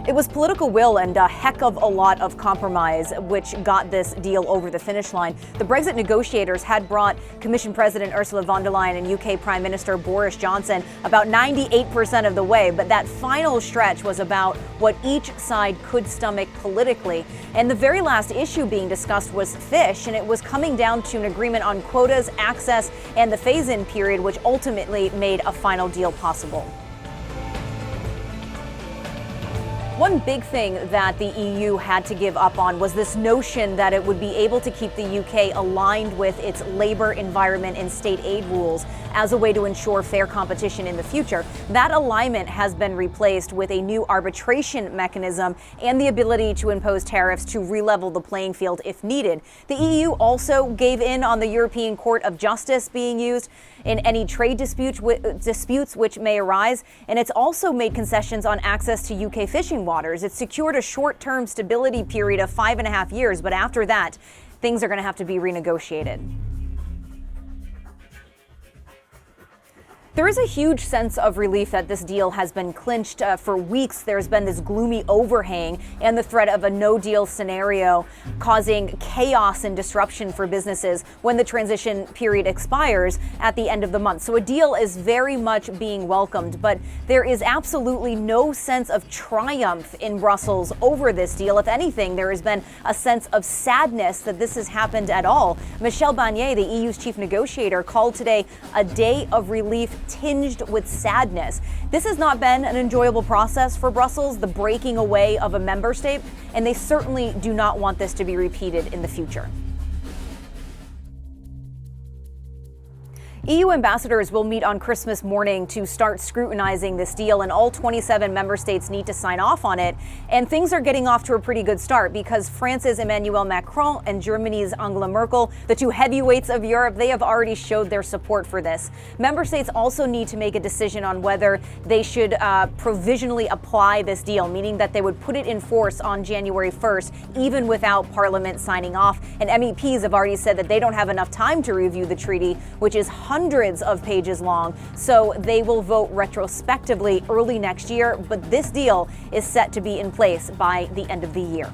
It was political will and a heck of a lot of compromise which got this deal over the finish line. The Brexit negotiators had brought Commission President Ursula von der Leyen and UK Prime Minister Boris Johnson about 98% of the way, but that final stretch was about what each side could stomach politically. And the very last issue being discussed was fish, and it was coming down to an agreement on quotas, access, and the phase-in period, which ultimately made a final deal possible. One big thing that the EU had to give up on was this notion that it would be able to keep the UK aligned with its labor, environment, and state aid rules as a way to ensure fair competition in the future. That alignment has been replaced with a new arbitration mechanism and the ability to impose tariffs to re-level the playing field if needed. The EU also gave in on the European Court of Justice being used in any trade disputes which may arise, and it's also made concessions on access to UK fishing waters. It secured a short-term stability period of 5.5 years, but after that, things are going to have to be renegotiated. There is a huge sense of relief that this deal has been clinched. For weeks, there's been this gloomy overhang and the threat of a no-deal scenario causing chaos and disruption for businesses when the transition period expires at the end of the month. So a deal is very much being welcomed, but there is absolutely no sense of triumph in Brussels over this deal. If anything, there has been a sense of sadness that this has happened at all. Michel Barnier, the EU's chief negotiator, called today a day of relief tinged with sadness. This has not been an enjoyable process for Brussels, the breaking away of a member state, and they certainly do not want this to be repeated in the future. EU ambassadors will meet on Christmas morning to start scrutinizing this deal, and all 27 member states need to sign off on it. And things are getting off to a pretty good start because France's Emmanuel Macron and Germany's Angela Merkel, the two heavyweights of Europe, they have already showed their support for this. Member states also need to make a decision on whether they should provisionally apply this deal, meaning that they would put it in force on January 1st, even without Parliament signing off. And MEPs have already said that they don't have enough time to review the treaty, which is hundreds of pages long, so they will vote retrospectively early next year, but this deal is set to be in place by the end of the year.